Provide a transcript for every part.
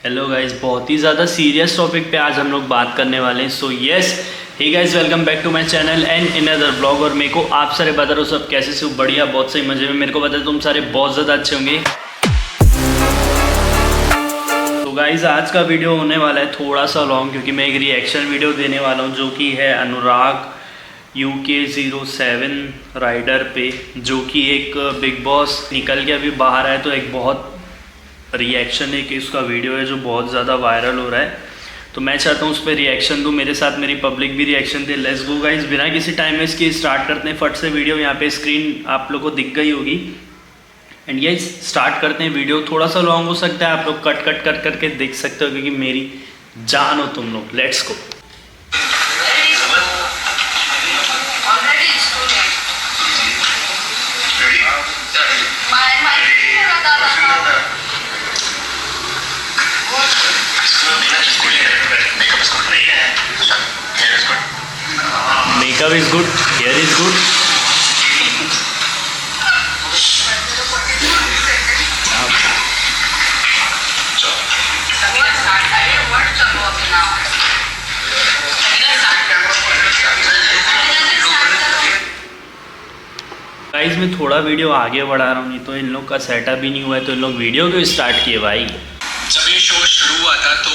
Hello guys, बहुत ही ज़्यादा serious topic पे आज हम लोग बात करने वाले हैं। So yes, hey guys, welcome back to my channel and in other blog. और मेरे को आप सारे बता रहे हो सब कैसे से बढ़िया, बहुत सही मज़े में। मेरे को पता है तुम सारे बहुत ज़्यादा अच्छे होंगे। तो गाइस, आज का वीडियो होने वाला है थोड़ा सा लॉन्ग, क्योंकि मैं एक रिएक्शन वीडियो देने वाला हूँ जो कि है अनुराग UK07 राइडर पे, जो कि एक बिग बॉस निकल के अभी बाहर आए। तो एक बहुत रिएक्शन एक इसका वीडियो है जो बहुत ज़्यादा वायरल हो रहा है। तो मैं चाहता हूँ उस पर रिएक्शन दूँ, मेरे साथ मेरी पब्लिक भी reaction they. Let's go guys, बिना किसी टाइम वेस्ट के स्टार्ट करते हैं फट से वीडियो। यहाँ पे स्क्रीन आप लोग को दिख गई होगी। एंड ये स्टार्ट करते हैं। वीडियो थोड़ा सा लॉन्ग हो सकता है, आप लोग कट कट कर करके देख सकते हो, क्योंकि मेरी जान हो तुम लोग। Let's go. Makeup is good, hair is good. Guys, मैं थोड़ा वीडियो आगे बढ़ा रहा हूँ, नहीं तो इन लोग का सेटअप भी नहीं हुआ है। तो इन लोग वीडियो क्यों स्टार्ट किए भाई? जब ये शो शुरू हुआ था तो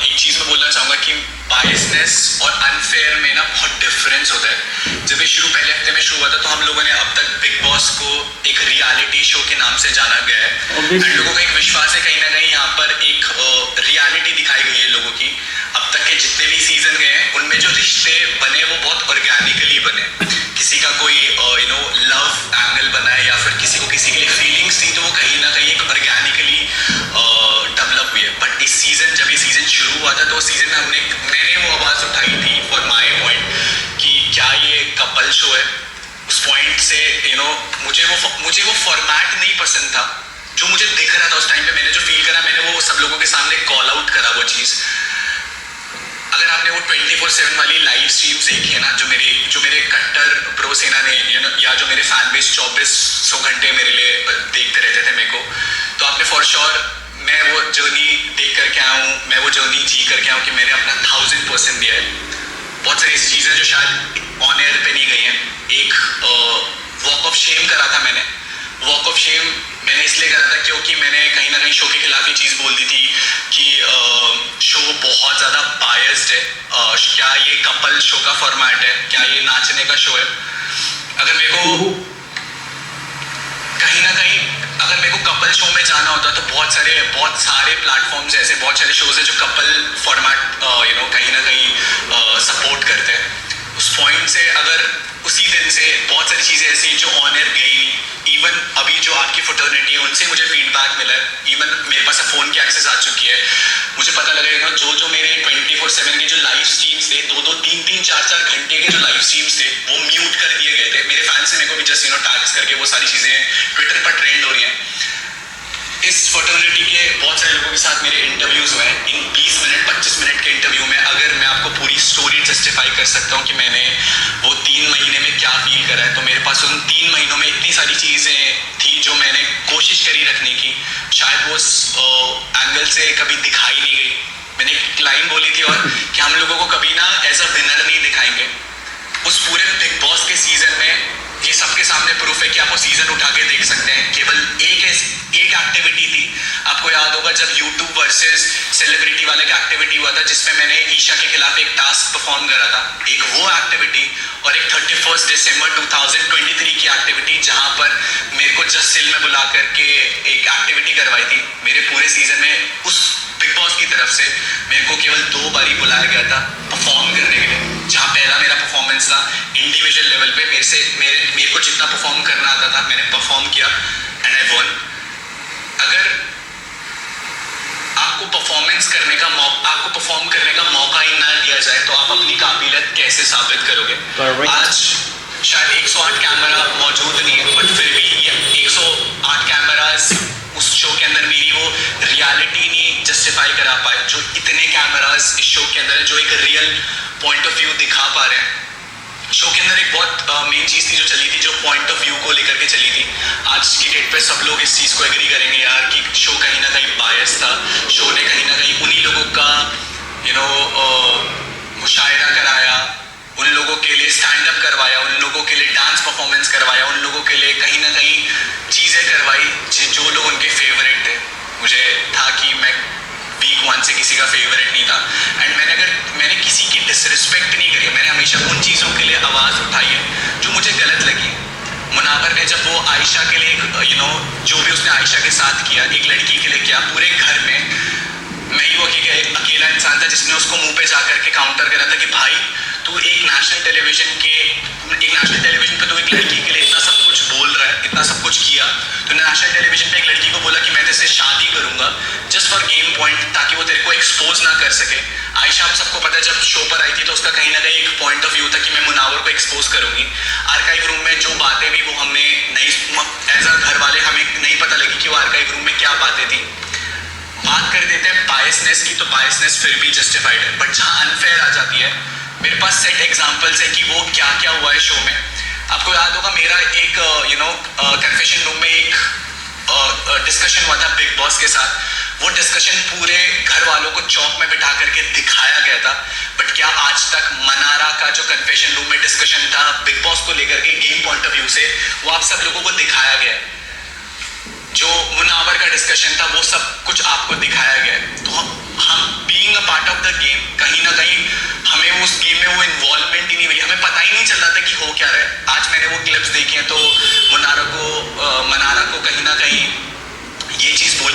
एक चीज़ मैं बोलना चाहूँगा कि बायसनेस और अनफेयर में ना बहुत डिफरेंस होता है। जब ये पहले हफ्ते में शुरू हुआ था तो हम लोगों ने अब तक बिग बॉस को एक रियलिटी शो के नाम से जाना गया है। एंड लोगों का एक विश्वास है कहीं ना कहीं यहाँ पर एक रियलिटी दिखाई गई है लोगों की। अब तक के जितने भी सीजन गए हैं उनमें जो रिश्ते बने वो बहुत ऑर्गेनिकली बने। किसी का कोई लव एंगल बना है या फिर किसी को किसी के लिए फीलिंग्स थी, तो वो कहीं ना कहीं एक ऑर्गेनिकली डेवलप हुई है। बट इस सीजन, जब ये सीजन शुरू हुआ था तो सीजन में मैंने वो आवाज़ उठाई थी फॉर माई पॉइंट कि क्या ये कपल शो है। उस पॉइंट से मुझे वो फॉर्मेट नहीं पसंद था जो मुझे दिख रहा था उस टाइम पे। मैंने जो फील करा, मैंने वो सब लोगों के सामने कॉल आउट करा वो चीज़। अगर आपने वो 24/7 वाली लाइव स्ट्रीम्स देखी है ना, जो मेरे कट्टर प्रो सेना ने या जो मेरे फैन बेस 2400 घंटे मेरे लिए देखते रहते थे मेरे को, तो आपने फॉर श्योर, मैं वो जर्नी देख करके आया हूँ, मैं वो जर्नी जी करके आया हूँ कि मैंने अपना 1000% दिया है। बहुत सारी ऐसी चीज़ें जो शायद ऑन एयर पे नहीं गई हैं। एक वॉक ऑफ शेम करा था मैंने। वॉक ऑफ शेम मैंने इसलिए करा था क्योंकि मैंने कहीं ना कहीं शो के खिलाफ ये चीज़ बोल दी थी कि शो बहुत ज़्यादा बायस्ड है। क्या ये कपल शो का फॉर्मेट है? क्या ये नाचने का शो है? अगर मेरे को कहीं ना कहीं अगर मेरे को कपल शो में जाना होता तो बहुत सारे प्लेटफॉर्म्स ऐसे, बहुत सारे शोज है जो कपल फॉर्मेट कहीं ना कहीं सपोर्ट करते हैं। उस पॉइंट से अगर उसी दिन से बहुत सारी चीज़ें ऐसी जो ऑन एयर गई नहीं। इवन अभी जो आपकी फ्रेटर्निटी है उनसे मुझे फीडबैक मिला है। इवन मेरे पास फ़ोन की एक्सेस आ चुकी है। मुझे पता लगेगा जो मेरे 24/7 के जो लाइव स्ट्रीम्स थे, 2-2, 3-3, 4-4 घंटे के जो लाइव स्ट्रीम्स थे, वो म्यूट कर दिए गए थे। मेरे फैंस से मेरे को भी जस्ट टैग्स करके वो सारी चीज़ें ट्विटर पर ट्रेंड हो रही हैं। इस फर्टर्निटी के बहुत सारे लोगों के साथ मेरे इंटरव्यूज़ हुए हैं। इन 20 मिनट 25 मिनट के इंटरव्यू में अगर मैं आपको पूरी स्टोरी जस्टिफाई कर सकता हूँ कि मैंने वो 3 महीने में क्या फील करा है, तो मेरे पास उन 3 महीनों में इतनी सारी चीज़ें थी जो मैंने कोशिश करी रखने की। शायद वो उस एंगल से कभी दिखाई नहीं गई। मैंने एक लाइन बोली थी और कि हम लोगों को कभी ना एज अ विनर नहीं दिखाएंगे। उस पूरे बिग बॉस के सीजन में ये सबके सामने प्रूफ है कि आप वो सीजन उठा के देख सकते हैं। केवल एक एक्टिविटी थी, आपको याद होगा जब यूट्यूब वर्सेस सेलिब्रिटी वाले का एक्टिविटी हुआ था, जिसमें मैंने ईशा के खिलाफ एक टास्क परफॉर्म करा था। एक वो एक्टिविटी और एक 31 दिसंबर 2023 की एक्टिविटी, जहां पर मेरे को जस्ट सिल में बुला करके एक एक्टिविटी करवाई थी। मेरे पूरे सीजन में उस बिग बॉस की तरफ से मेरे को केवल 2 बारी बुलाया गया था परफॉर्म करने के लिए, जहाँ पहला मेरा परफॉर्मेंस था इंडिविजुअल लेवल पे। मेरे को जितना परफॉर्म करना आता था मैंने परफॉर्म किया एंड आई वॉन। अगर आपको परफॉर्म करने का मौका ही ना दिया जाए तो आप अपनी काबिलियत कैसे साबित करोगे? आज शायद 108 कैमरा मौजूद नहीं है, बट फिर भी 108 कैमरास उस शो के अंदर मेरी वो रियलिटी नहीं जस्टिफाई करा पाए जो इतने कैमरास इस शो के अंदर है, जो एक रियल पॉइंट ऑफ व्यू दिखा पा रहे हैं। शो के अंदर एक बहुत मेन चीज़ थी जो चली थी, जो पॉइंट ऑफ व्यू को लेकर के चली थी। आज की डेट पे सब लोग इस चीज़ को एग्री करेंगे यार कि शो कहीं ना कहीं बायस था। शो ने आयशा के लिए जो भी उसने आयशा के साथ किया, एक लड़की के लिए किया, पूरे घर में मैं ही वो अकेला इंसान था जिसने उसको मुंह पे जा करके काउंटर करा था कि भाई तू एक नेशनल टेलीविजन पे तू एक लड़की के लिए इतना सब कुछ बोल रहा है, इतना सब कुछ किया। तूने नेशनल टेलीविजन पे एक लड़की को बोला कि मैं तेरे से शादी करूंगा जस्ट फॉर गेम पॉइंट, ताकि वो तेरे को एक्सपोज ना कर सके। आयशा हम सबको पता है जब शो पर आई थी तो उसका कहीं ना कहीं एक पॉइंट ऑफ व्यू था कि मैं मुनावर को एक्सपोज करूंगी। आर्काइव रूम में जो बातें भी वो हमने नहीं, एज अ घर वाले हमें नहीं पता लगी कि वो आर्काइव रूम में क्या बातें थी। बात कर देते हैं बायसनेस की, तो बायसनेस फिर भी जस्टिफाइड है, बट जहाँ अनफेयर आ जाती है, मेरे पास सेट एग्जांपल्स है कि वो क्या क्या हुआ है शो में। आपको याद होगा मेरा एक कन्फेशन रूम में एक डिस्कशन हुआ था बिग बॉस के साथ। वो डिस्कशन पूरे घर वालों को चौक में बिठा करके दिखाया गया था, बट क्या आज तक मनारा का जो कन्फेशन रूम में डिस्कशन था बिग बॉस को लेकर के गेम पॉइंट ऑफ व्यू से, वो आप सब लोगों को दिखाया गया है? जो मुनावर का डिस्कशन था वो सब कुछ आपको दिखाया गया है। तो हम being a part of the game, कहीं ना कहीं हमें उस गेम में वो इन्वॉल्वमेंट ही नहीं मिली, हमें पता ही नहीं चल रहा था कि हो क्या रहा है। आज मैंने वो क्लिप्स देखी हैं तो मनारा को कहीं ना कहीं ये चीज़ बोल,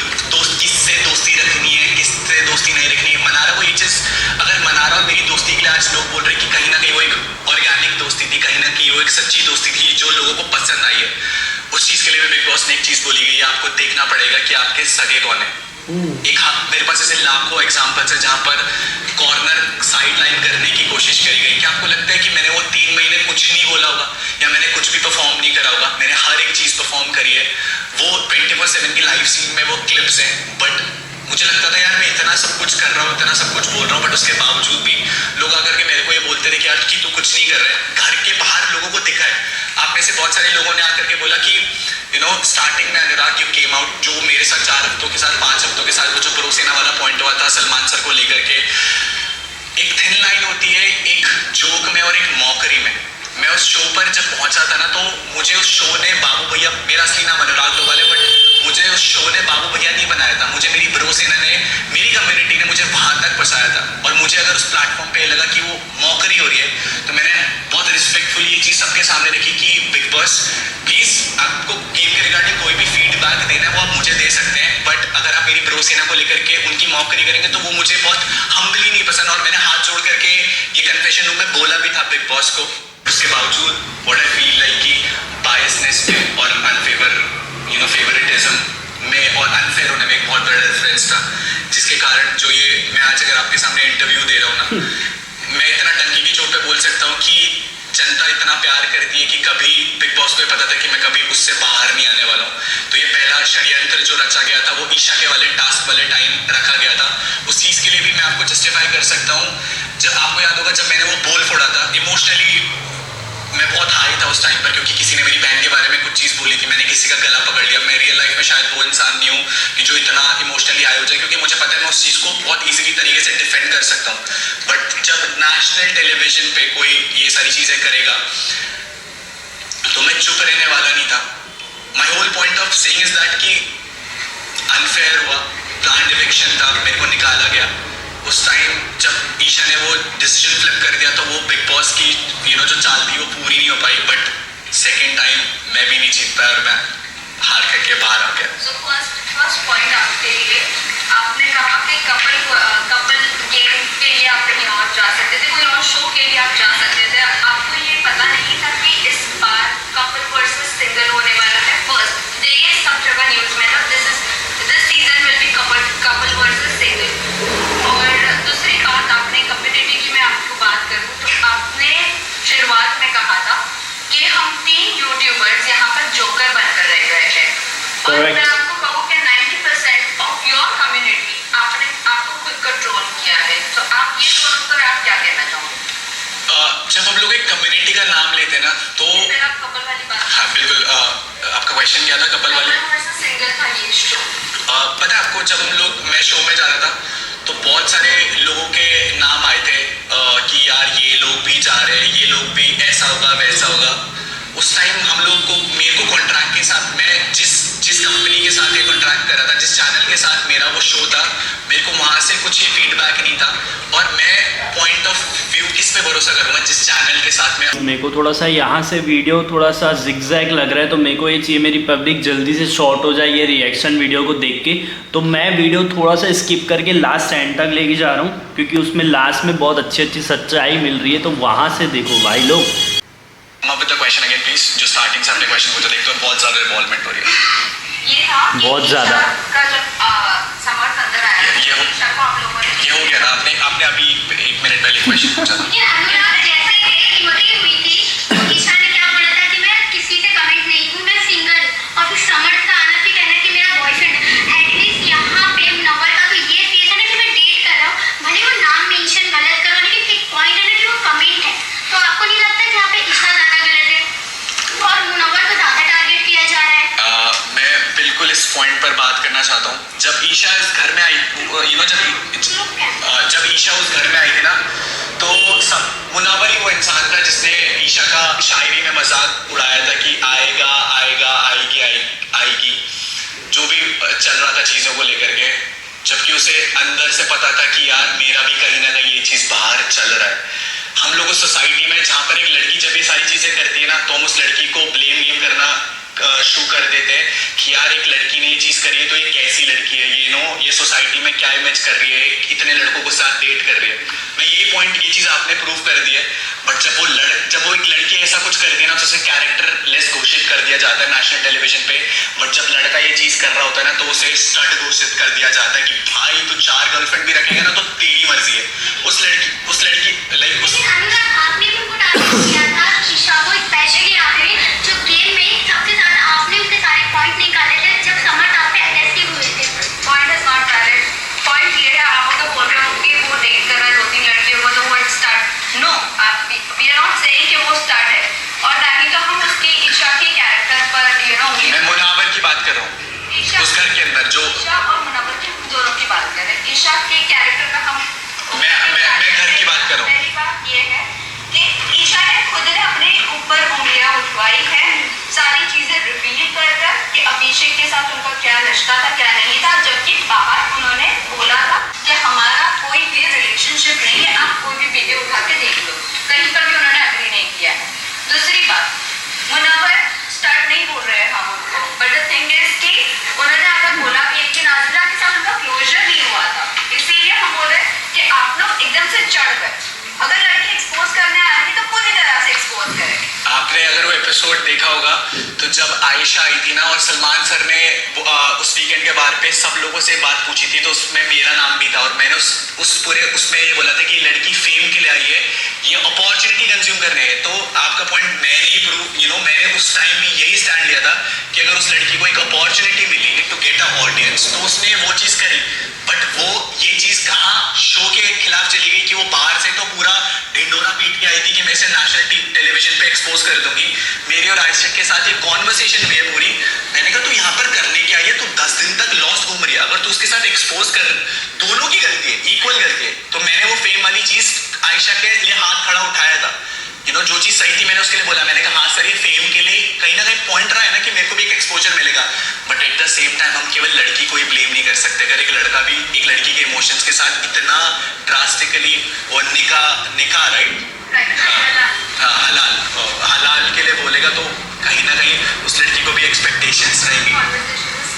किससे दोस्ती रखनी है, किससे दोस्ती नहीं रखनी है। मनारा को ये चीज़, अगर मनारा और मेरी दोस्ती के लिए आज लोग बोल रहे हैं कि कहीं ना कहीं वो एक ऑर्गेनिक दोस्ती थी, कहीं ना कहीं वो एक सच्ची दोस्ती थी जो लोगों को पसंद आई है, उस चीज़ के लिए भी बिग बॉस ने एक चीज़ बोली गई है, आपको देखना पड़ेगा कि आपके सगे कौन है। एक मेरे पास ऐसे लाखों एग्जाम्पल्स है जहाँ पर कॉर्नर साइडलाइन करने की कोशिश करी गई। क्या आपको लगता है कि मैंने वो 3 महीने कुछ नहीं बोला होगा या मैंने कुछ भी परफॉर्म नहीं करा होगा? मैंने हर एक चीज़ परफॉर्म करी है। वो 24/7 की लाइव सीन में वो क्लिप्स हैं, बट मुझे लगता था यार मैं इतना सब कुछ कर रहा हूँ, इतना सब कुछ बोल रहा हूँ, बट उसके बावजूद भी लोग आकर के मेरे को ये बोलते थे कि यार कि तू कुछ नहीं कर रहा है। घर के बाहर लोगों को दिखा है। आप में से बहुत सारे लोगों ने आकर के बोला कि स्टार्टिंग में अनुराग यू केम आउट, जो मेरे साथ 4 हफ्तों के साथ 5 हफ्तों के साथ वो जो प्रोसेना वाला पॉइंट हुआ था सलमान सर को लेकर के, एक थिन लाइन होती है एक जोक में और एक मॉकरी में। मैं उस शो पर जब पहुंचा था ना, तो मुझे उस शो ने बाबू भैया, मेरा असली नाम अनुराग डोभाल है, बट मुझे उस शो ने बाबू भैया नहीं बनाया था। मुझे मेरी प्रोसेना ने, मेरी कम्युनिटी ने मुझे वहां तक पहुंचाया था। और मुझे अगर उस प्लेटफॉर्म पे लगा कि वो मॉकरी हो रही है, तो मैंने बहुत रिस्पेक्टफुली ये चीज़ सबके सामने रखी कि बिग बॉस प्लीज़, आपको गेम के रिगार्डिंग कोई भी फीडबैक देना है वो आप मुझे दे सकते हैं, बट अगर आप मेरी प्रोसेना को लेकर के उनकी मॉकरी करेंगे तो वो मुझे बहुत हम्बली नहीं पसंद। और मैंने हाथ जोड़ करके ये कन्फेशन रूम में बोला भी था बिग बॉस को। उसके बावजूद व्हाट आई फील लाइक कि बायसनेस में और फेवरेटिज्म में और अनफेयर होने में एक बहुत बड़ा डिफरेंस था, जिसके कारण जो ये मैं आज अगर आपके सामने इंटरव्यू दे रहा हूँ ना, मैं इतना डंकी की चोट पे बोल सकता हूँ कि जनता इतना प्यार करती है कि कभी बिग बॉस को पता था कि मैं कभी उससे बाहर नहीं आने वाला हूँ। तो ये पहला षड्यंत्र जो रचा गया था वो ईशा के वाले टास्क वाले टाइम रखा गया था। उस चीज़ के लिए भी मैं आपको जस्टिफाई कर सकता हूँ। जब आपको याद होगा जब मैंने वो बोल फोड़ा था, इमोशनली मैं बहुत हाई था उस टाइम पर, क्योंकि किसी ने मेरी बहन के बारे में कुछ चीज़ बोली थी, मैंने किसी का गला पकड़ लिया। मैं रियल लाइफ में शायद वो इंसान नहीं हूँ कि जो इतना इमोशनली हाई हो जाए, क्योंकि मुझे पता है मैं उस चीज़ को बहुत ईजिली तरीके से डिफेंड कर सकता हूँ। बट जब नेशनल टेलीविजन पे कोई ये सारी चीज़ें करेगा तो मैं चुप रहने वाला नहीं था। My whole point of saying is that कि अनफेयर हुआ, प्लान इविक्शन था, मेरे को निकाला गया। उस टाइम जब ईशा ने वो डिसीजन फ्लिप कर दिया तो वो बिग बॉस की जो चाल थी वो पूरी नहीं हो पाई। बट सेकेंड टाइम मैं भी नहीं जीत पाया और मैं हार करके बाहर आ गया। So first point आपके लिए, आपने कहा कि कपल गेम के लिए आप कहीं और जा सकते थे, कोई और शो के लिए आप जा सकते थे। आपको ये पता नहीं था कि इस बार कपल वर्सेस सिंगल होने वाला है। फर्स्ट ये सब जगह न्यूज में था, this season will be couple versus single. और दूसरी बात, आपने कम्युनिटी की मैं आपको बात करूँ तो आपने शुरुआत में कहा था कि हम 3 यूट्यूबर्स यहाँ पर जोकर बनकर रह गए हैं। और मैं आपको कहूँ कि 90% ऑफ योर कम्युनिटी आपने आपको खुद कंट्रोल किया है। तो आप ये दोनों पर आप क्या कहना चाहोगे? जब हम लोग एक कम्युनिटी का नाम लेते हैं ना तो आप कपल वाली बात, हाँ बिल्कुल, आपका क्वेश्चन क्या था? कपल वाली सिंगल था ये शो। पता है आपको, जब हम लोग, मैं शो में जा रहा था तो बहुत सारे लोगों के नाम आए थे कि यार ये लोग भी जा रहे हैं, ये लोग भी ऐसा होगा वैसा होगा। उस टाइम हम लोग को, मेरे को कॉन्ट्रैक्ट के साथ, मैं जिस कंपनी के साथ ये कॉन्ट्रैक्ट कर रहा था, जिस चैनल के साथ मेरा मेरा वो शो था, मेरे को वहाँ से कुछ ये फीडबैक नहीं था, और मैं पॉइंट ऑफ व्यू किस पे भरोसा करूँगा, जिस चैनल के साथ में। मेरे को थोड़ा सा यहाँ से वीडियो थोड़ा सा जिगजैग लग रहा है, तो मेरे को ये चाहिए मेरी पब्लिक जल्दी से शॉर्ट हो जाए ये रिएक्शन वीडियो को देख के। तो मैं वीडियो थोड़ा सा स्किप करके लास्ट एंड तक लेके जा रहा हूँ, क्योंकि उसमें लास्ट में बहुत अच्छी अच्छी सच्चाई मिल रही है, तो वहाँ से देखो भाई लोग। क्वेश्चन अगेन प्लीज, जो स्टार्टिंग से आपने क्वेश्चन पूछा, देखते हो बहुत ज्यादा इन्वॉल्वमेंट हो रही है। ये था बहुत ज़्यादा का जब समर्थ अंदर आया, ये हो गया था। आपने अभी 1 मिनट पहले क्वेश्चन पूछा था। लेकिन अनुराग जैसे ही इमोटिव हुई थी, तो ईशा ने क्या बोला था कि मैं किसी से कमिट नहीं हूँ, मैं सिंगल, और फिर समर्थ का आना फिर कहना कि मेरा बॉयफ्रेंड। एटलीस्ट यहाँ पे नंबर का तो ये फेस है ना कि मैं डेट कर रहा हूँ, भले वो नाम मेंशन गलत करो, लेकिन एक पॉइंट है ना कि वो कमिट है। तो आपको नहीं लगता कि यहाँ पे ईशा ज्यादा गलत है और मुनव्वर को ज्यादा टारगेट किया जा रहा है? मैं बिल्कुल इस पॉइंट पर बात करना चाहता हूँ। जब ईशा इस घर में आई, जब ईशा उस घर में आई थी ना, तो मुनव्वर ही वो इंसान था जिसने ईशा का शायरी में मजाक उड़ाया था कि आएगा आएगा आएगी, जो भी चल रहा था चीज़ों को लेकर के, जबकि उसे अंदर से पता था कि यार मेरा भी कहीं ना कहीं ये चीज़ बाहर चल रहा है। हम लोग उस सोसाइटी में जहाँ पर एक लड़की जब ये सारी चीज़ें करती है ना, तो हम उस लड़की को ब्लेम करना शुरू कर देते हैं कि यार एक लड़की ने ये चीज़ करी है तो ये कैसी लड़की है, ये सोसाइटी में क्या इमेज कर रही है, इतने लड़कों को साथ डेट कर रही है। मैं यही पॉइंट, ये चीज़ आपने प्रूव कर दी है। बट जब वो एक लड़की ऐसा कुछ करती है ना, तो उसे कैरेक्टर लेस घोषित कर दिया जाता है नेशनल टेलीविजन पे। बट जब लड़का ये चीज़ कर रहा होता है ना, तो उसे स्टड घोषित कर दिया जाता है कि भाई तू 4 गर्लफ्रेंड भी रखेगा ना तो तेरी मर्जी है। उस लड़की लाइक उस लेकिन अनुराग आपने भी उनको टारगेट किया था, ईशा को स्पेशली आपने, जो गेम में सबसे ज्यादा आपने उसके सारे पॉइंट निकाले थे जब समर्थ आप पे अग्रेसिव हुए थे। Point is not valid. Point ये है, आप अगर बोल रहे हो कि वो डेट कर रहा है 2-3 लड़कियों को, तो वो start, no, we are not saying कि वो स्टार्ट है, और ना ही तो हम उसकी ईशा के कैरेक्टर पर मैं मुनव्वर की बात कर रहा हूँ, उस घर के अंदर जो ईशा और मुनव्वर की दोनों की बात कर रहे हैं। ईशा के कैरेक्टर पे हम मैं घर की बात कर रहा हूँ। पहली बात ये है कि ईशा ने खुद ने अपने ऊपर उंगलियां उठवाई है, सारी चीजें रिवील कर कर कि अभिषेक के साथ उनका क्या रिश्ता था क्या नहीं था, जबकि बाहर उन्होंने बोला था कि हमारा कोई भी रिलेशनशिप नहीं है, आप कोई भी वीडियो उठा के देख लो, कहीं पर भी उन्होंने अग्री नहीं किया है। दूसरी बात, मुनव्वर स्टार्ट नहीं बोल रहे हैं हम उनको, बट द थिंग इज कि उन्होंने अगर बोला कि एक नाज़िरा के साथ उनका क्लोजर नहीं हुआ था, इसीलिए हम बोल रहे हैं कि आप लोग एकदम से चढ़ गए। अगर लड़की एक्सपोज करने आ रही तो पूरी तरह से एक्सपोज करें। आपने अगर वो एपिसोड देखा होगा, तो जब आयशा आई थी ना और सलमान सर ने उस वीकेंड के बार पे सब लोगों से बात पूछी थी, तो उसमें मेरा नाम भी था, और मैंने उस पूरे उसमें ये बोला था कि लड़की फेम के लिए आई है, ये अपॉर्चुनिटी कंज्यूम करने है। तो आपका पॉइंट मैंने ही प्रूव, मैंने उस टाइम भी यही स्टैंड लिया था कि अगर उस लड़की को एक अपॉर्चुनिटी मिली टू गेट अ ऑडियंस, तो उसने वो चीज़ करी। बट वो ये चीज़ कहाँ शो के खिलाफ चली गई कि वो बाहर से तो पूरा ढिंडोरा पीट के आई थी कि मैं इसे नेशनल टेलीविजन पे एक्सपोज कर दूंगी। मेरी और आयशा के साथ एक कॉन्वर्सेशन हुई है पूरी, मैंने कहा तू यहाँ पर करने क्या आई है, तू 10 दिन तक लॉस्ट घूम रही है, अगर तू उसके साथ एक्सपोज कर, दोनों की गलती है, इक्वल गलती है। तो मैंने वो फेम वाली चीज़ आयशा के लिए हाथ खड़ा उठाया था, जो चीज़ सही थी मैंने उसके लिए बोला, मैंने कहा हाँ सर ये फेम के लिए कहीं ना कहीं पॉइंट रहा है ना कि मेरे को भी एक एक्सपोजर मिलेगा। But at the same time हम केवल लड़की को ही ब्लेम नहीं कर सकते। अगर एक लड़का भी एक लड़की के इमोशंस के साथ इतना ड्रास्टिकली और निकाह राइट हलाल के लिए बोलेगा, तो कहीं ना कहीं उस लड़की को भी एक्सपेक्टेशंस रहेंगी।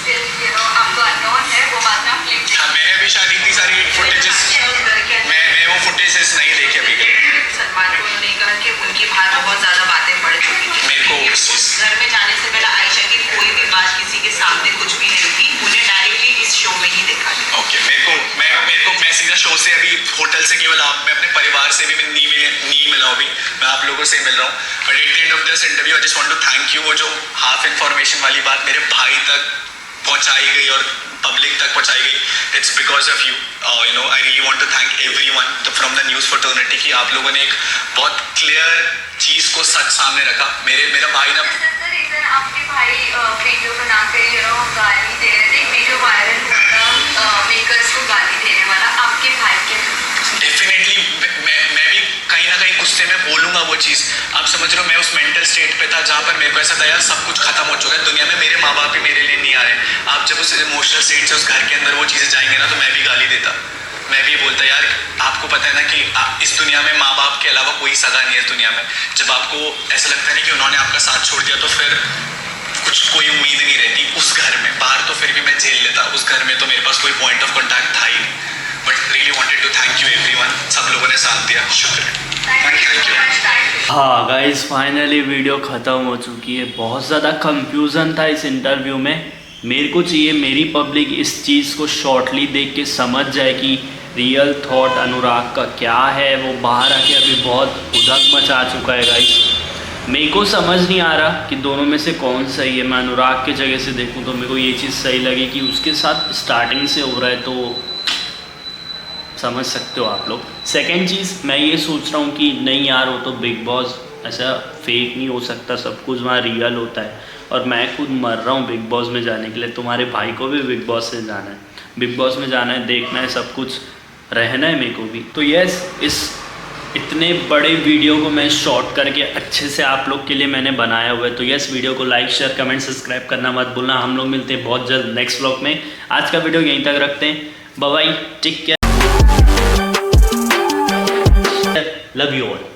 आपको अननोन है वो बात ना प्लीज। हाँ, मैंने भी शायद इतनी सारी फुटेजेस मैं वो फुटेजेस नहीं देखे अभी तक। सलमान को उन्होंने कहा कि उनकी बाहर बहुत ज़्यादा बातें बढ़ चुकी थी। मेरे को घर में जाने से पहले आयशा की कोई भी बात किसी के सामने कुछ भी नहीं थी, उन्हें डायरेक्टली इस शो में ही देखा था। ओके, मेरे को मैं सीधा शो से अभी होटल से केवल मैं अपने परिवार से भी नहीं मिला हूँ, अभी मैं आप लोगों से मिल रहा हूँ। But at the end of this interview I just want to thank you. वो जो हाफ इन्फॉर्मेशन वाली बात मेरे भाई तक पहुंचाई गई और पब्लिक तक पहुंचाई गई, it's because of you. I really want to thank everyone from the news fraternity कि आप लोगों ने एक बहुत क्लियर चीज़ को सच सामने रखा। मेरा भाई ना आपके भाई वीडियो बना के गाली दे रहे थे, वीडियो वायरल हुआ मेकर्स को गाली देने वाला, आपके भाई के डेफिनेटली मैं भी कहीं ना कहीं गुस्से में बोलूँगा वो चीज़। आप समझ रहे हो, मैं उस मेंटल स्टेट पे था जहाँ पर मेरे को ऐसा था यार सब कुछ खत्म हो चुका है दुनिया में, मेरे माँ बाप ही मेरे लिए नहीं आ रहे। आप जब उस इमोशनल स्टेट से उस घर के अंदर वो चीज़ें जाएंगे ना, तो मैं भी गाली देता, मैं भी बोलता यार आपको पता है ना कि इस दुनिया में माँ बाप के अलावा कोई सगा नहीं है इस दुनिया में। जब आपको ऐसा लगता है ना कि उन्होंने आपका साथ छोड़ दिया, तो फिर कुछ कोई उम्मीद नहीं रहती उस घर में। बाहर तो फिर भी मैं झेल लेता, उस घर में तो मेरे पास कोई पॉइंट ऑफ कॉन्टैक्ट था ही नहीं। But really wanted to thank you everyone, सब लोगों ने साथ दिया, शुक्रिया, थैंक यू। हाँ गाइस, फाइनली वीडियो ख़त्म हो चुकी है। बहुत ज़्यादा कंफ्यूजन था इस इंटरव्यू में। मेरे को चाहिए मेरी पब्लिक इस चीज़ को शॉर्टली देख के समझ जाए कि रियल थॉट अनुराग का क्या है। वो बाहर आके अभी बहुत उधक मचा चुका है गाइस। मेरे को समझ नहीं आ रहा कि दोनों में से कौन सही है। मैं अनुराग के जगह से देखूं तो मेरे को ये चीज़ सही लगी कि उसके साथ स्टार्टिंग से हो रहा है, तो समझ सकते हो आप लोग। सेकंड चीज़ मैं ये सोच रहा हूँ कि नहीं यार, वो तो बिग बॉस ऐसा फेक नहीं हो सकता, सब कुछ वहाँ रियल होता है। और मैं खुद मर रहा हूँ बिग बॉस में जाने के लिए। तुम्हारे भाई को भी बिग बॉस से जाना है, बिग बॉस में जाना है, देखना है, सब कुछ रहना है मेरे को भी। तो यस, इस इतने बड़े वीडियो को मैं शॉर्ट करके अच्छे से आप लोग के लिए मैंने बनाया हुआ है। तो यस, वीडियो को लाइक शेयर कमेंट सब्सक्राइब करना मत भूलना। हम लोग मिलते हैं बहुत जल्द नेक्स्ट व्लॉग में। आज का वीडियो यहीं तक रखते हैं। Bye bye, take care, love you all.